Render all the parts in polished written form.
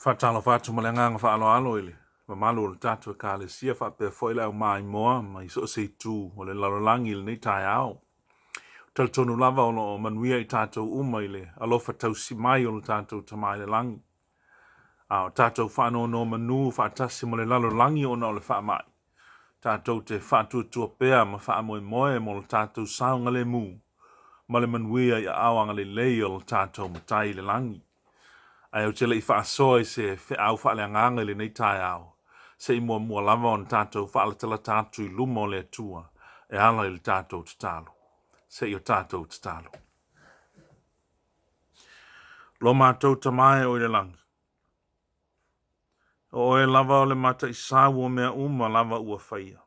Fatalo fatu malanga fa alo ile. Ma malu le tatu e kale sia fa pe foi la mai moa mai so se tu o le lalolangi le nei tai au. Tal tonu lava o manuia I tatou uma ile alofa tau si mai o le tatou tamai le langi. A o tatou fa no manu fa tasi mo le lalolangi o na o le fa mai. Tatou te fatu tua pea ma fa moe moe mo le tatou saunga le mu. Ma le manuia I awanga le lei o le tatou matai le langi. Ai o tele I whaasoa se whi au wha le nganga le nei tai au. Se I mua lava on tātou wha ala tala tātou I luma o le atua. E ala I le tātou tatalo. Se I o tātou tatalo. Lo mātou tamae o I le langi. O e lava o le mata I sāu o mea uma lava ua whaia.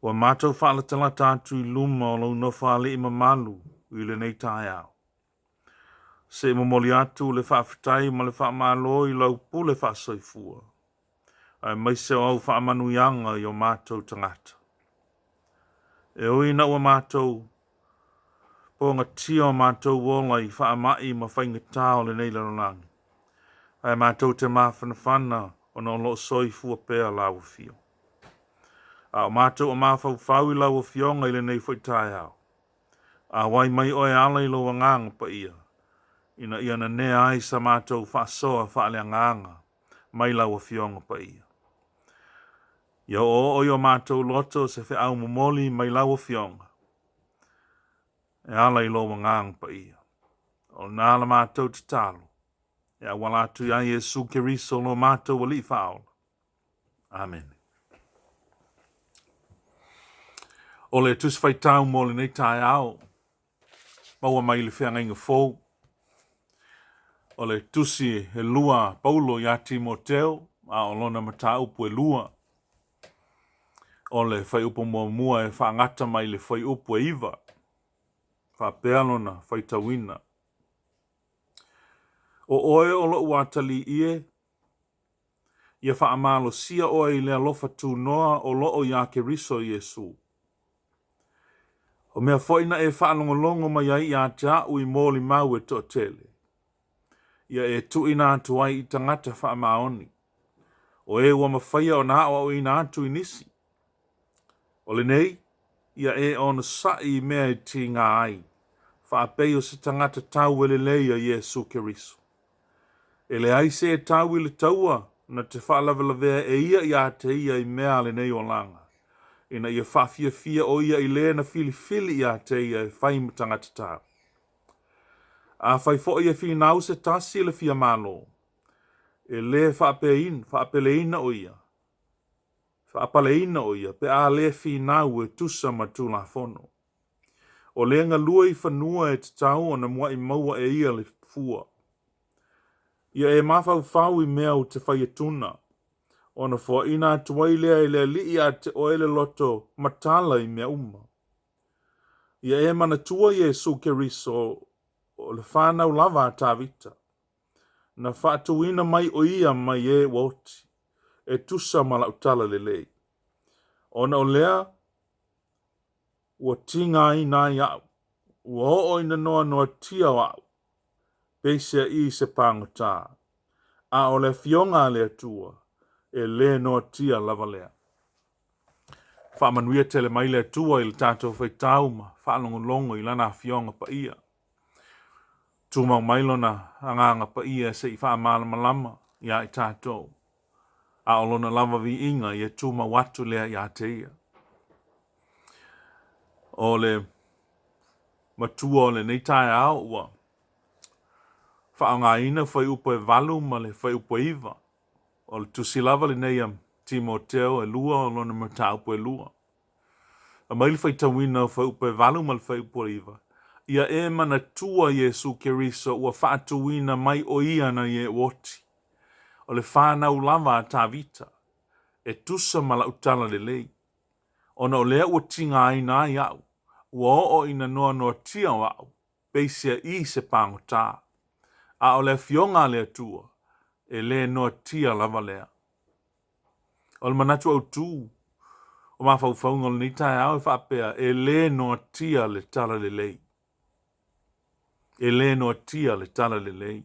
O mātou wha ala tala tātou I luma o lau no wha le ima malu I le nei tai au. Se momoli atu le whaafitai ma le whaamalo I lau pu le whaasoifua. Ai mai se au whaamanuianga I o mātou tangata. E oi na ua mātou po ngā tia o mātou wola I whaamai ma whainga tāo le nei laronangi. Ai mātou te mawhanawhana o na lo soifua pēa lau fio. A o mātou o mawhau I lau fionga I le nei whaitai au. A wai mai oe ala I lo wanganga pa ia. Ina ia na nea ai sa mātou whaasoa whaale nganga mai lau fionga pa ia. Ia o yo mātou loto se whi au momoli mai lau fionga. E ala I lo wangang pa ia. O nāla mātou te talo. E a walatu ia Jesu Keriso lo mātou wali whaola. Amen. O le tus whai tau mo le nei tai au. Maua mai le whianga inga fōu. O le tusi he lua Paulo ia Timoteo. A o lona mata upu e lua. O le whai upu mua e whaangata mai le whai upu e iwa. Wha pealona whai tawina. O oe o lo uatali ie. Ia wha amalo sia oe I le alofa tu noa o lo o ia Keriso Jesu. O mea foina e wha alongolongo mai ai ia te au I mōli mau e to tele. Ia e tu ina atu ai I tangata wha amaoni. O e ua mawhaia o na o ina atu I nisi. O le nei, ia e ona sai mea I ti ngā ai. Wha apeo se tangata tau ele leia Jesu Keriso. Ele ai se e tau I le taua na te wha lavelavea e ia te ia I mea le nei o langa. Ina ia wha fia o ia I le na fili ia te ia e whai tangata tau. A whai fo ia fi nau se tasi le fia malo. E le wha apeleina o ia. Whaapaleina o ia, pe a le fi nau e tusa ma tu la fono. O le nga lua I whanua e te tau o na mua I maua e ia le fua. Ia e mawhau I mea o te whaiatuna. O na fua ina tuai lea I le li a te oele loto matala I mea uma. Ia e mana tua Jesu Keriso o le whanau lava a tawita. Na whaatuina mai o ia mai e woti. E tusa mala utala le lei. Ona o lea, ua tinga I nā iau. Ua o ina noa tia wau. Peisia I se pangota. A o le fionga le atua. E le noa tia lava lea. Whaamanuia tele mai le atua I le tātou whai tauma. Whaalongolongo I lana fionga pa ia. Tūmau mailona anganga pa ia se I whaamala malama. Ia I tātou. A olona lava vi inga I tūma watu lea I te ia. O le matua o le nei tai au ua. Whaanga ina whai upo e valu ma le whai upo iwa. O le tusi lava le nei am Timoteo e lua o lona mata upo e lua. A maili whai tawina whai upo e valu ma le whai upo iwa. Ia e mana tua Jesu Keriso ua whaatuina mai o ia na ie woti. O le whanau lava a tawita. E tusa mala utala le lei. Ona o lea ua tinga aina ai au. Ua o ina noa tia wau. Peisia I se pangota. A o le fionga le atua. E le noa tia lava lea. O le manatu au tū. O mawhau whaunga le nitai au e whapea. E le noa tia le tala le lei. E le noa tia le tala le lei.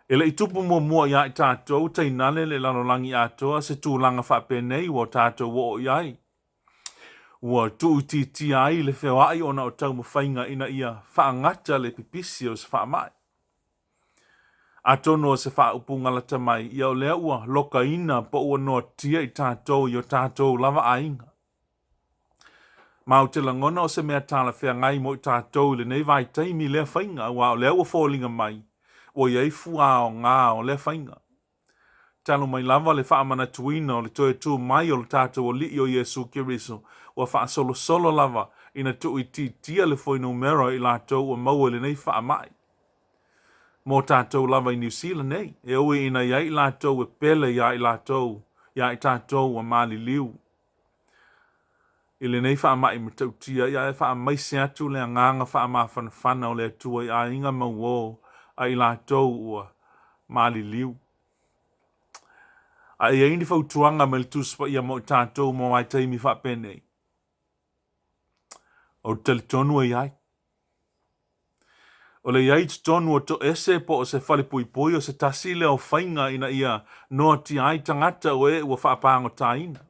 E le itupu mua ia i tātou, tei nale le lanolangi atoa, se tūlanga whapenei wa tātou wo iai. Ua tuu ti ai le whewai ona o tau mawhainga ina ia whaangata le pipisi o se whaamai. A tono o se whaupunga la tamai, ia o lea ua loka ina po ua noa tia i tātou i o tātou lava ainga. Mau te langona o se mea tāla whengai mo i tātou le nei vai teimi lea whainga, ua o lea ua fōlinga mai, o iei fua o ngā o lea whainga. Talo mai lava le whaamana tuina o le toe tū mai o le tātou o li o Yesu Kiriso, ua wha solo lava ina tu i tia le foi numero i lātou o maua le nei whaamai. Mō tātou lava i New Zealand nei, e ui ina iai lātou e pele ia i lātou, ia i tātou o mali liu. I le nei whaamai me tautia, ia e whaamai se atu le nganga whaamawhanawhana o le atua i a inga mauo a i lātou o mali liu. A ia ini whautuanga me le tuspa ia mo tātou mo ai teimi whapenei. O tali tonu e iai. O le iai tonu o to ese po o se whalepui o se tasile o whainga ina ia noa ti ai tangata o e ua whaapango taina.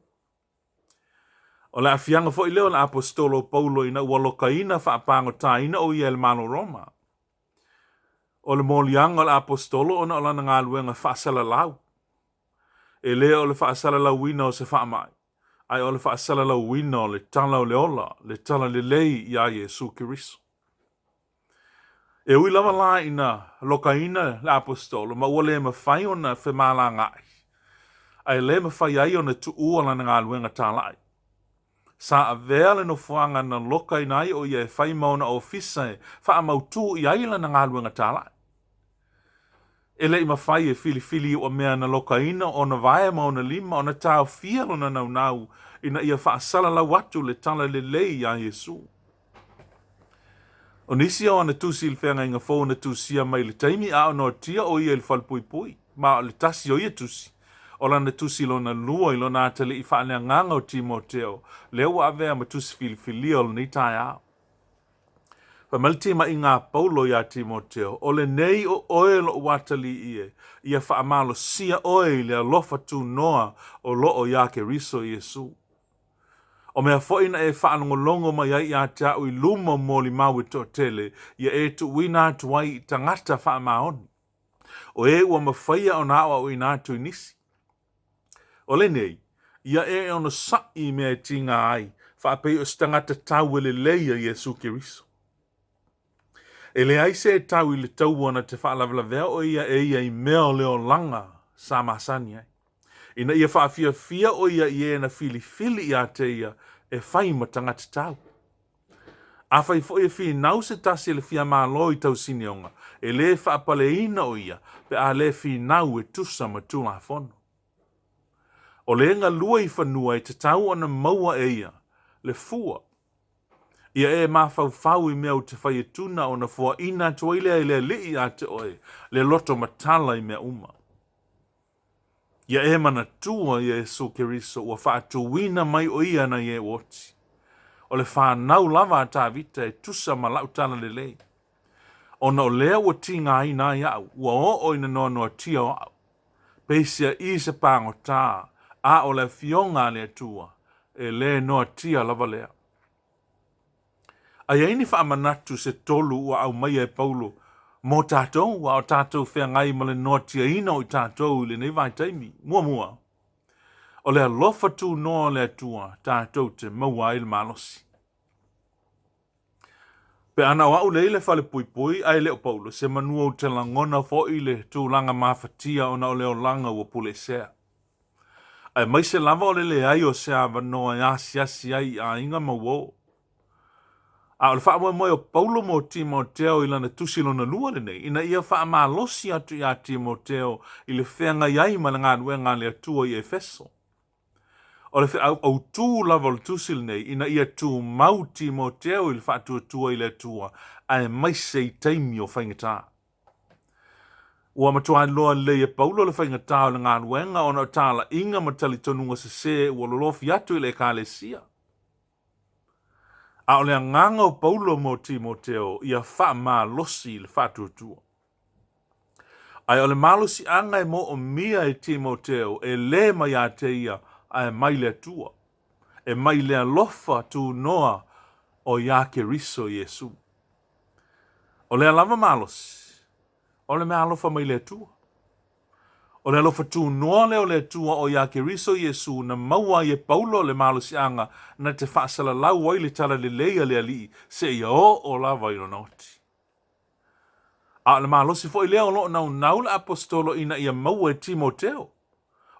O le afianga fo i leo la apostolo Paulo ina ua lokaina whaapango taina o ia el malo Roma. O le molianga o le apostolo ona o lana ngā luenga whaasala lau. E leo o le whaasala lau wina o se whaamai. Ai o le whaasala lau wina o le tala o le ola, le tala le lei ia Yesu Kiriso. E ui lava la ina lokaina le apostolo, ma ua le mawhai o na whemala ngai. Ai le mawhai ai o na tu ua lana ngā luenga tālai. Sa a vea le no fuanga na loka inai o ia e whai mauna o fisa e wha mautu i aila na ngā luenga tālai. E le ima whai e fili o mea na loka ina o na vae mauna lima o na tāo fialo na nau ina ia wha asala la watu le tala le lei a Yesu. O nisi o ana tusi il whenga inga fōu na tusia mai le taimi a o no tia o ia il whalpui, ma o le tasi o ia tusi. O lana tusi lo na lua i lo na atale i whaanea nganga o Timoteo, leo wa avea ma tusi fili o ni tai ao. Pa malitima i ngā paulo ia Timoteo, o le nei o oe lo watali ia whaamalo sia oe le alofa tu noa o lo o ia ke riso Yesu. O mea foina e whaanongolongo mai ai a te au i luma moli maui to tele, ia e tu wina tuai i tangata whaamaoni. O e ua mawhaia o nāwa o i nātu inisi. O le nei, ia e ono sai mea tinga ai, whaapei o stangata tau le leia Yesu Kiriso. E le ai se tau i le tau ana te whaalawala o ia e ia i mea leo langa sa masani ai. Ina ia whaafia o ia i e na fili i a te ia e whai ma tangata tau. A whai fo e whi nau se tasi le fia maa loi tau sinionga, e le whaapale ina o ia, pe a le whi nau e tusa ma tula fono. O le nga lua i whanua i te tau ana maua e ia, le fua. Ia e mawhau i mea o te whai e tuna o na fua ina tuaile e le lii a te oe, le loto matala i mea uma. Ia e mana tua i Yesu Kiriso ua whaatuwina mai o ia na i e woti. O le whanau lava a tā vita e tusa ma lautana le lei. O na o lea ua tinga ina i au, ua o ina noa tia o au. Peisia i se pango tā, a o le fionga le tua, e le noa tia lava lea. A ia ini whaamanatu se tolu ua au mai e Paulo, mō tātou, wa o tātou whea ngai ma le noa tia ina o i tātou le nei vai taimi, mua. O le alofa tū noa le tua, tātou te maua i le malosi. Pe ana o au leile whale pui, ai leo Paulo, se manua o te langona fo i le tūlanga mawhatia o na o leo langa ua pule sea. Ai mai se lava o le ai o se awa noa i asi ai a inga mauo. A o le wha moe o Paulo mo Timoteo i lana tusilo na lua le nei, ina ia wha maa losi atu i a Timoteo i le whenga iai ma ngā nuenga le atua i Efeso. O le wha au tū lava le tusil nei, ina ia tū mau Timoteo i le wha tua i le atua, a e mai se i teimi o whaingatā. Ua matua loa le Paulo le whaingatā o le ngā nuenga o na tāla inga matali tonunga se ua lolofi atu i le kālesia. A o le nganga o Paulo mo Timoteo ia wha maa losi le wha tua. Ai ole malusi anga e mo o mia e Timoteo e le mai a te ia ai mai le tua. E mai le alofa tu noa o ia ke riso Yesu. O le alava malusi. O le me alofa mai le tua. O le alofa tu noa le o le tua o ia ke riso Yesu na maua i e paulo le malusi anga na te whaasala lau wai le tala le leia le ali se ia o lava i noti. A le malosi fo i lea o lo nau le apostolo ina ia maua e Timoteo.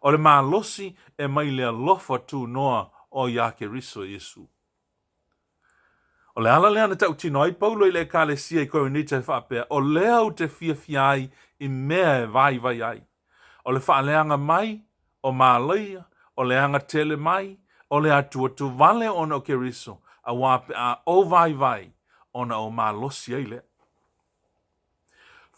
O le malosi e mai le alofa tu noa o ia ke riso Yesu. O le ala lea na tau tino ai paulo i le kalesia i koronita e whaapea. O lea u te fiai i mea e vai ai. O le whaaleanga mai, o malaia, o le anga tele mai, o le atua tu vale ona o ke riso, a wape a o vai, ona o malosi ai lea.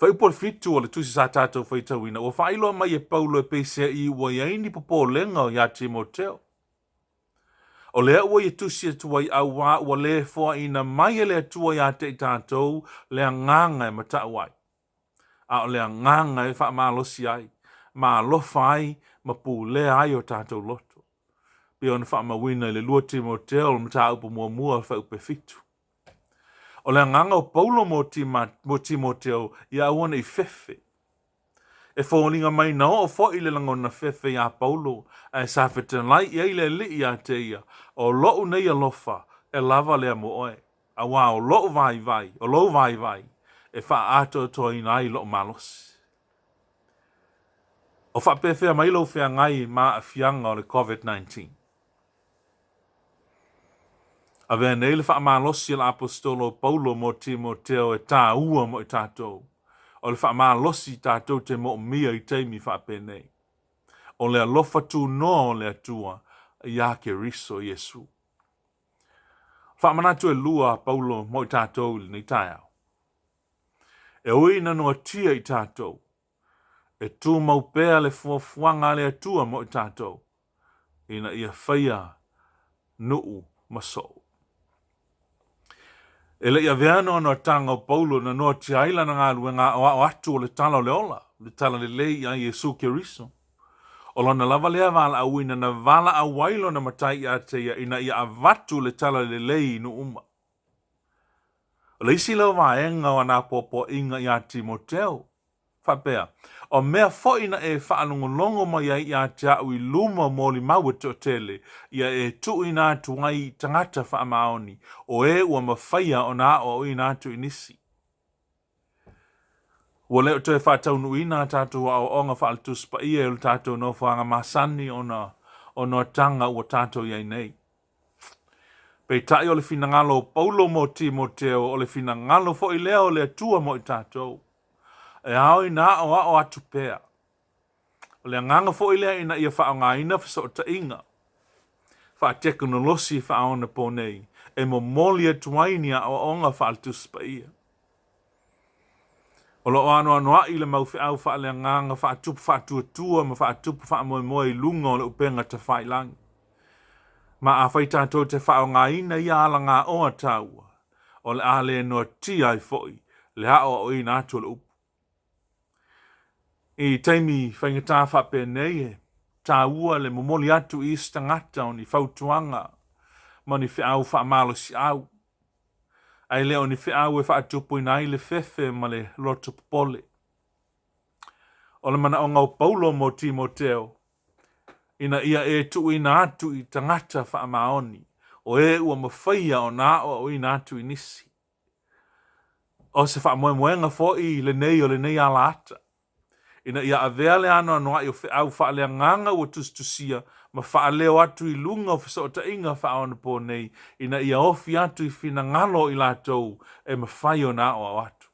Fai por fitu o le tusi sa tātou fai tauina. O whailo mai e paulo e peisea i ua iaini popo lenga o ia Timoteo. O lea ua i tusi e tuai au wā ua le fua ina mai e lea tua ia te tātou lea nganga e mata wai. A o lea nganga e wha malosi ai. Ma lofa ai, ma pu lea ai o tātou loto. Pia ona wha mawina i le lua Timoteo le mata upo mua wha upe fitu. O le nganga o paulo mo Timoteo ia awana i fefe. E fōlinga mai na o fo i le langona fefe ia paulo e sa whetanai i eile li ia te ia o loo nei alofa e lava lea mo oe. A wā o loo vai e wha ato to i nai loo malos. O wha pefea mai lo fea ngai ma a fianga o le COVID-19. A vea nei le wha malosi la apostolo paulo mo Timoteo e tā ua mo i tātou. O le wha malosi tātou te mo mia i teimi wha penei. O le alofa tu no o le atua i ake riso Yesu. Wha manatu e lua paulo mo i tātou ni tāiau. E ui na noa tia i tātou. E tu maupea le fuafuanga le atua mo i tātou. Ina ia whaia nuu masou. E le ia veano ana tanga o paulo na noa tia aila na ngā luenga o atu o le tala o le ola. Le tala le lei a Yesu ke riso. O lona lava lea vala a uina na vala a wailo na matai a teia ina ia avatu le tala le lei no uma. O le isi lau vaenga o ana popo inga i a Timoteo. Whapea. O mea fo ina e whaalongolongo mai ai i a te au i luma mo li maua to tele. Ia e tu ina tu ngai tangata wha maoni. O e ua mawhaia o na o ina tu inisi. Ua leo te whataunu ina tātou a o onga whaaltus pa ia il tātou no whanga masani o no tanga ua tātou iai nei. Pei tai o le fina ngalo paulo mo Timoteo o le fina ngalo fo i leo le atua mo i tātou. E ao ina o atu pea. O le nganga fo i lea ina ia wha ngā ina wha ta inga. Wha teknolosi wha aona po nei. E mo moli atuainia o onga whaaltus pa ia. O lo ano ai le mau au wha le nganga wha tupu wha tua ma wha tupu wha moe lunga o le upenga te whai langi. Ma a whai tātou te wha o ngā ina ia ala ngā oa tāua. O le a le no tia i foi. Le hao o ina atu le upu. I teimi whaingatā whape nei e. Tāua le momoli atu i stangata o ni whautuanga. Ma ni whiau wha malo si au. Ai leo ni whiau e wha tupu ina i le fefe ma le loto popole. O le mana o ngau paulo mo Timoteo. Ina ia e tu ina atu i tangata wha maoni. O e ua mawhaia o na o ina atu i nisi. O se wha moenga fo i le nei o le nei ala ata. Ina ia avea le ano anoa i o au wha lea nganga ua tustusia ma wha leo atu i lunga o fiso o ta inga wha aona po nei. Ina ia ofi atu i fina ngalo i lātou e ma whai o na o atu.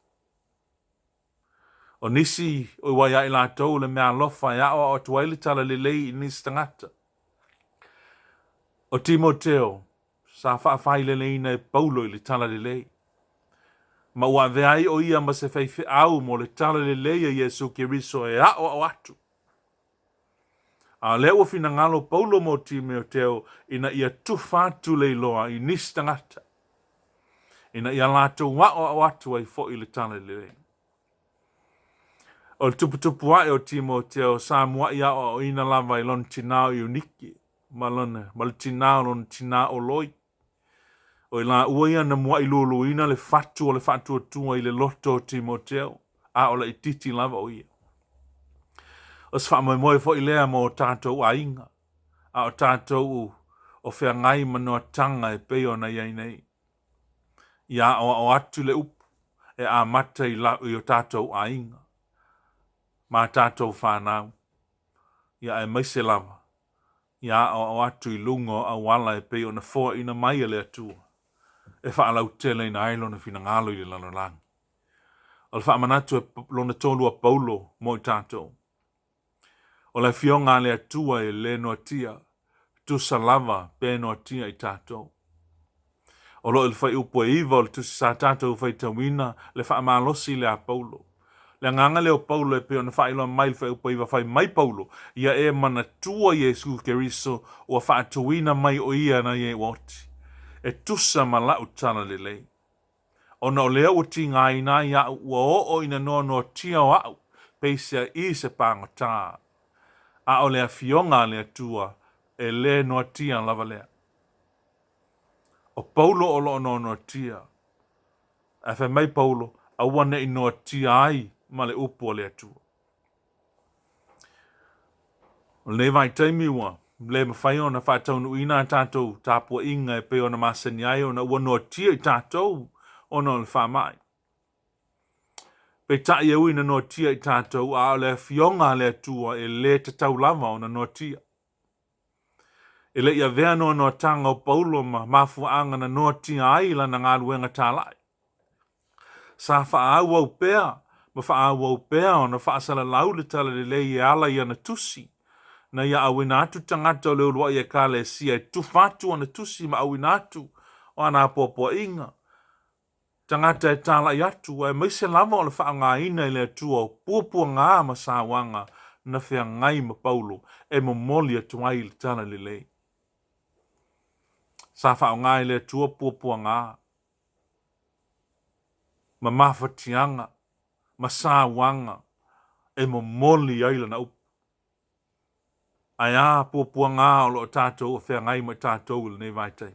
O nisi o wai a i lātou le mea lofa ia o atu waili tala le lei i nisi tangata. O Timoteo, sa wha whai le leina e paulo i le tala le lei. Ma ua veai o ia ma se whaiwhi au mo le tala le leia Yesu ki riso e a o atu. A leo fina ngalo paulo mo Timoteo ina ia tufatu le loa i nisi tangata. Ina ia lātou wa o atu ai fo i le tala le lei. O tupu ai o Timoteo Samoa ia o ina lava i lon tinao i uniki. Malone, mal tinao lon tinao loi. O la ua ia na mua i lulu ina le fatu o le fatu o tua i le loto o Timoteo. A o la i titi lava o ia. O sa mo mo fo i lea mo tātou a inga. A o tātou o whea ngai manoa tanga e peo na iai nei. Ia o atu le upu e a mata i o tātou a inga. Ma tātou whanau. Ia e maise lava. Ia o atu i lungo a wala e peo na fo ina mai le atua. E whaalau tele ina ailo na fina ngalo i le lanolangi. O le whaamanatu e lona tolu a Paulo mo i tātou. O le fionga le atua e le noatia. Tu salava pe noatia i tātou. O lo il fai upo e iwa o le tusi sa tātou fai tawina le whaamalosi le a Paulo. Le nganga leo Paulo e peo na wha ilo mai fai upo iwa fai mai Paulo. Ia e mana tua Yesu Keriso o a wha atuina mai o ia na ye woti. E tusa ma utana le lei. O na o lea uti ngā ina ia ua o ina no tia o au. Peisia i se pangota. A o lea fionga lea tua e le no tia lava lea. O Paulo o lo no tia. A fe mai Paulo a wane i no tia ai ma le upo lea tua. O le vai taimi ua. Le mawhai o na whātaunu ina tātou tāpua inga e peo na masani ai o na ua no tia i tātou o na le whamai. Pe tai e uina no tia i tātou a o le fionga le tua e le te tau lava o na no tia. E le ia vea no tanga o Paulo ma mafuanga na no tia ai la na ngā luenga tālai. Sa whaau au pēa, ma whaau au pēa o na whaasala lau le tala le le i ala i ana tusi. Na ia awina atu tangata o leo lua i e kāle sia e tufatu ana tusi ma awina atu o ana apopo inga. Tangata e tala i atu e maise lava o le whaanga ina i le atua o puapua ngā ma sāwanga na whea ngai ma Paulo e momoli atu ai le tala le lei. Sa whaanga i le atua puapua ngā. Ma mawhatianga, ma sāwanga e momoli ai le na upu. Ai a puapua ngā o lo tātou o whea ngai ma tātou le nei vaitai.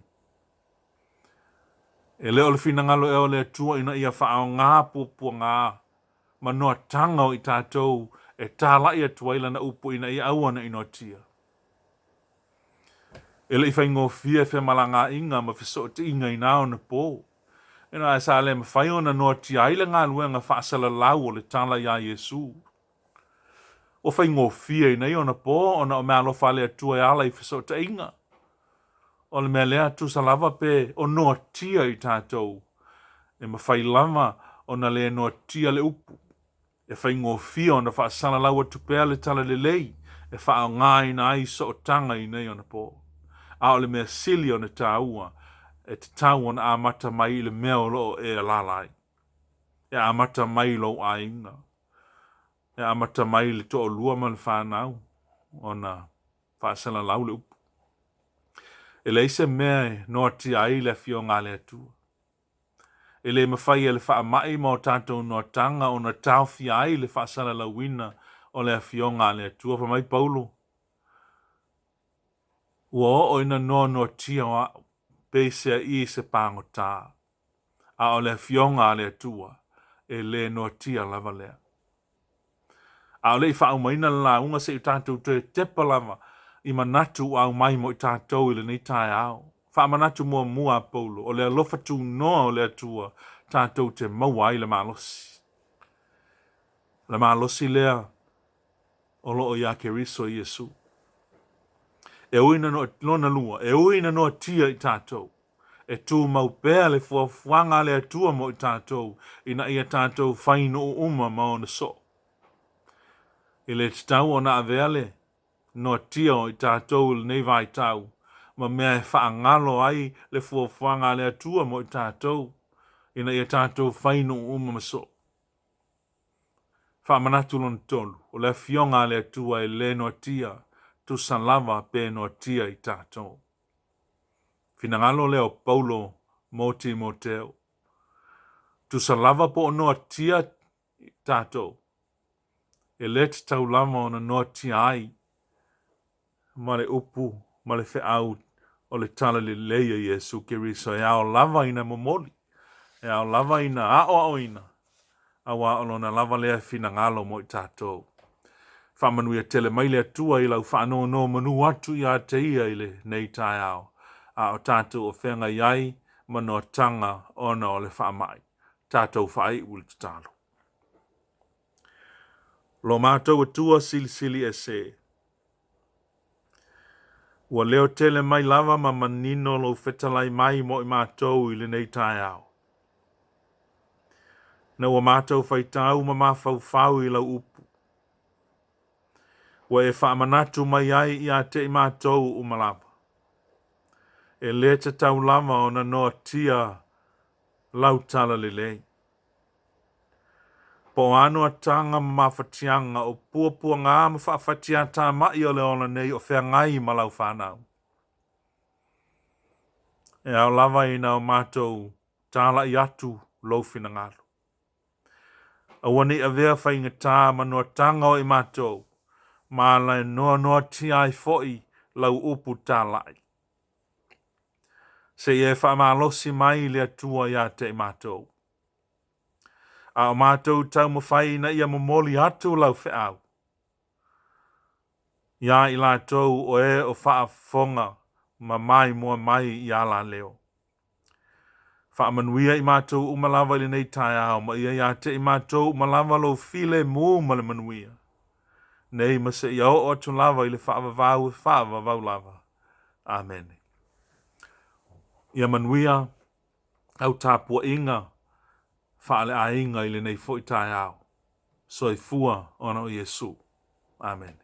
E leo le fina ngalo e o le atua ina ia whaao ngā puapua ngā. Ma noa tangau i tātou e tāla i atua ila na upu ina ia awana ino tia. E le i whaingo fia whea malanga inga ma fiso te inga i nao na pō. E na e sa le ma whaio na noa tia ila ngā luenga whaasala lau o le tala ia Yesu. O whaingo fia ina i ona pō o na o mea lo whale atua e ala i fiso te inga. O le mea lea tu sa lava pe o noa tia i tātou. E ma whai lava o na le noa tia le upu. E whai ngō fia o na wha sana laua tupea le tala le lei. E wha o ngā ina ai so o tanga i nei o na pō. A o le mea sili o na tāua. E te tāua na amata mai le mea o loo e lalai. E amata mai lo a inga. E amata mai le to o lua ma le whanau. O na wha sana lau le upu. E le ise mea e noa tia ai le fio ngā le atua. E le mawhai e le wha mai ma o tātou noa tanga o na tau fia ai le wha sana la wina o le fio ngā le atua. Pa mai Paulo. Ua o ina noa tia o peisea i se pāngo tā. A o le fio ngā le atua e le noa tia lava lea. A o le i wha umaina la unga se i tātou te tepa lava. I manatu au mai mo i tātou i le nei tai au. Wha manatu mua Paulo, o le alofa tu noa o le atua tātou te maua i le malosi. Le malosi lea o lo o ia Keriso i Yesu. E uina no lua, e uina no tia i tātou. E tu mau pēa le fuanga le atua mo i tātou, ina ia tātou whaino uma ma o na so. I le tau o na aveale, no tia o i tātou le nei vai tau, ma mea e whaangalo ai le fuawhanga le atua mo i tātou, ina ia tātou whaino uma maso. Whaamanatu lon tolu, o le fionga le atua e le no tia, tu san lava pe no tia i tātou. Finangalo leo Paulo mo Timoteo. Tu san lava po no tia i tātou. e let tau lama o na noa tia ai, ma le upu, ma le au o le tala le leia Iesu Keriso, e ao lava ina momoli, e ao lava ina ao ina, a wa o lona lava lea fina ngalo mo i tātou. Whamanuia tele mai le atua i lau whanau no manu atu i a te ia i le nei tai ao, a o tātou o whenga iai, mano tanga ona o le whamai, tātou whai uli talo. Lo mātou atua sili e se. Ua leo tele mai lava ma manino lo whetalai mai mo i mātou i le nei tai ao. Na ua mātou whaitau ma mawhau i lau upu. Ua e whaamanatu mai ai i a te i mātou u malapa. E le te tau lava o na noa tia lau tala le lei. Po anu a tanga mawhatianga o puapua ngā mawhawhatia tā mai o le ona nei o whea ngai ma lau whanau. E au lava i na o mātou tāla i atu lau whina ngālu. Awani a vea whainga tā manua tanga o i mātou, ma lai noa tia ai foi lau upu tā lai. Se e whaamalosi mai le atua i a te i mātou. A o mātou tau mawhai na ia momoli atu lau whiau. Ia i lātou o e o whaafonga ma mai mua mai i ala leo. Whaamanuia i mātou umalawa i nei tai ao, ma ia te i mātou umalawa lo file mū ma le manuia. Nei ma se ia o atu lava i le whaavavau lava. Amen. Ia manuia au tāpua inga whaale a inga i le nei fo i tai ao. Soi fua ona o Yesu. Amen.